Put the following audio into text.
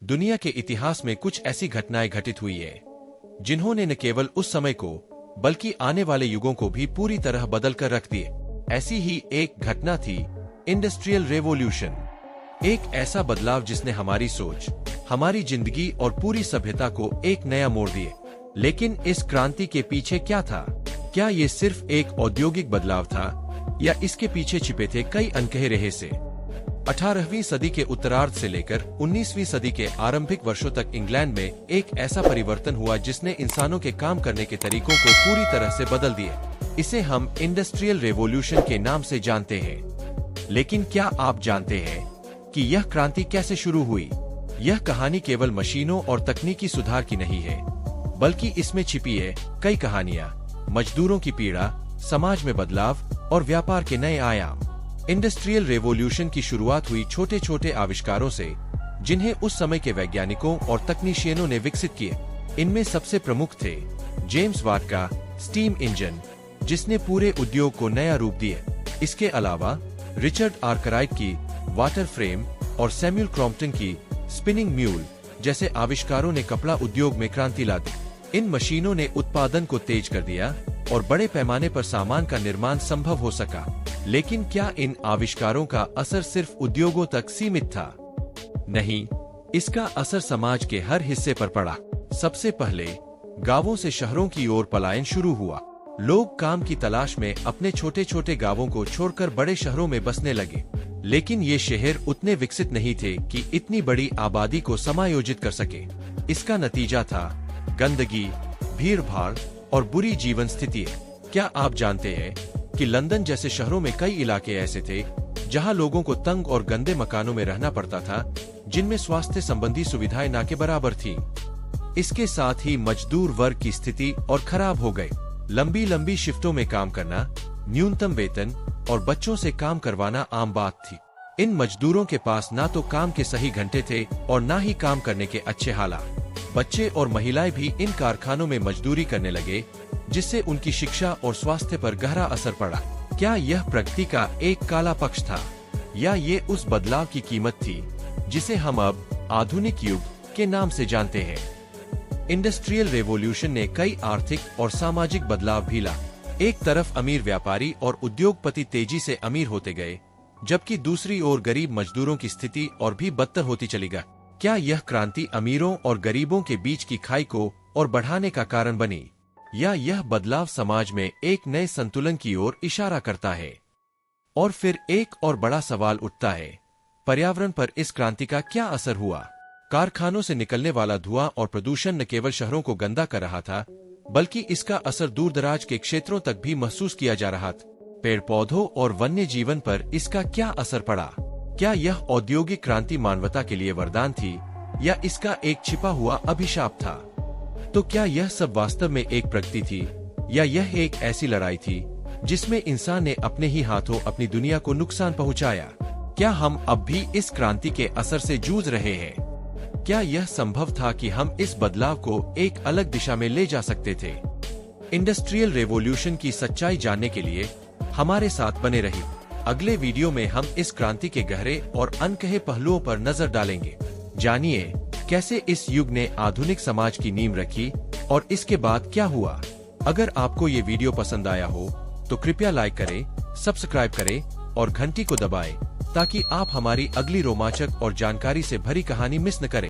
दुनिया के इतिहास में कुछ ऐसी घटनाएं घटित हुई है जिन्होंने न केवल उस समय को बल्कि आने वाले युगों को भी पूरी तरह बदल कर रख दिए। ऐसी ही एक घटना थी इंडस्ट्रियल रेवोल्यूशन। एक ऐसा बदलाव जिसने हमारी सोच, हमारी जिंदगी और पूरी सभ्यता को एक नया मोड़ दिए। लेकिन इस क्रांति के पीछे क्या था? क्या ये सिर्फ एक औद्योगिक बदलाव था या इसके पीछे छिपे थे कई अनकहे रहस्य? 18वीं सदी के उत्तरार्ध से लेकर 19वीं सदी के आरंभिक वर्षों तक इंग्लैंड में एक ऐसा परिवर्तन हुआ जिसने इंसानों के काम करने के तरीकों को पूरी तरह से बदल दिया। इसे हम इंडस्ट्रियल रेवोल्यूशन के नाम से जानते हैं। लेकिन क्या आप जानते हैं कि यह क्रांति कैसे शुरू हुई? यह कहानी केवल मशीनों और तकनीकी सुधार की नहीं है, बल्कि इसमें छिपी है कई कहानियां, मजदूरों की पीड़ा, समाज में बदलाव और व्यापार के नए आयाम। इंडस्ट्रियल रेवोल्यूशन की शुरुआत हुई छोटे छोटे आविष्कारों से, जिन्हें उस समय के वैज्ञानिकों और तकनीशियनों ने विकसित किए। इनमें सबसे प्रमुख थे जेम्स वाट का स्टीम इंजन, जिसने पूरे उद्योग को नया रूप दिया। इसके अलावा रिचर्ड आर्कराइट की वाटर फ्रेम और सैमुअल क्रॉम्पटन की स्पिनिंग म्यूल जैसे आविष्कारों ने कपड़ा उद्योग में क्रांति ला दी। इन मशीनों ने उत्पादन को तेज कर दिया और बड़े पैमाने पर सामान का निर्माण संभव हो सका। लेकिन क्या इन आविष्कारों का असर सिर्फ उद्योगों तक सीमित था? नहीं, इसका असर समाज के हर हिस्से पर पड़ा। सबसे पहले गांवों से शहरों की ओर पलायन शुरू हुआ। लोग काम की तलाश में अपने छोटे छोटे गांवों को छोड़कर बड़े शहरों में बसने लगे। लेकिन ये शहर उतने विकसित नहीं थे कि इतनी बड़ी आबादी को समायोजित कर सके। इसका नतीजा था गंदगी, भीड़-भाड़ और बुरी जीवन स्थिति। क्या आप जानते हैं कि लंदन जैसे शहरों में कई इलाके ऐसे थे जहां लोगों को तंग और गंदे मकानों में रहना पड़ता था, जिनमें स्वास्थ्य संबंधी सुविधाएं ना के बराबर थीं। इसके साथ ही मजदूर वर्ग की स्थिति और खराब हो गई। लंबी लंबी शिफ्टों में काम करना, न्यूनतम वेतन और बच्चों से काम करवाना आम बात थी। इन मजदूरों के पास ना तो काम के सही घंटे थे और ना ही काम करने के अच्छे हालात। बच्चे और महिलाएं भी इन कारखानों में मजदूरी करने लगे, जिससे उनकी शिक्षा और स्वास्थ्य पर गहरा असर पड़ा। क्या यह प्रगति का एक काला पक्ष था या ये उस बदलाव की कीमत थी जिसे हम अब आधुनिक युग के नाम से जानते हैं? इंडस्ट्रियल रेवोल्यूशन ने कई आर्थिक और सामाजिक बदलाव भी ला। एक तरफ अमीर व्यापारी और उद्योगपति तेजी से अमीर होते गए, जबकि दूसरी ओर गरीब मजदूरों की स्थिति और भी बदतर होती चली गई। क्या यह क्रांति अमीरों और गरीबों के बीच की खाई को और बढ़ाने का कारण बनी, या यह बदलाव समाज में एक नए संतुलन की ओर इशारा करता है? और फिर एक और बड़ा सवाल उठता है, पर्यावरण पर इस क्रांति का क्या असर हुआ? कारखानों से निकलने वाला धुआं और प्रदूषण न केवल शहरों को गंदा कर रहा था, बल्कि इसका असर दूर दराज के क्षेत्रों तक भी महसूस किया जा रहा था। पेड़ पौधों और वन्य जीवन पर इसका क्या असर पड़ा? क्या यह औद्योगिक क्रांति मानवता के लिए वरदान थी या इसका एक छिपा हुआ अभिशाप था? तो क्या यह सब वास्तव में एक प्रगति थी या यह एक ऐसी लड़ाई थी जिसमें इंसान ने अपने ही हाथों अपनी दुनिया को नुकसान पहुंचाया? क्या हम अब भी इस क्रांति के असर से जूझ रहे हैं? क्या यह संभव था कि हम इस बदलाव को एक अलग दिशा में ले जा सकते थे? इंडस्ट्रियल रेवोल्यूशन की सच्चाई जानने के लिए हमारे साथ बने रहिए। अगले वीडियो में हम इस क्रांति के गहरे और अनकहे पहलुओं पर नजर डालेंगे। जानिए कैसे इस युग ने आधुनिक समाज की नींव रखी और इसके बाद क्या हुआ। अगर आपको ये वीडियो पसंद आया हो तो कृपया लाइक करें, सब्सक्राइब करें और घंटी को दबाएं ताकि आप हमारी अगली रोमांचक और जानकारी से भरी कहानी मिस न करें।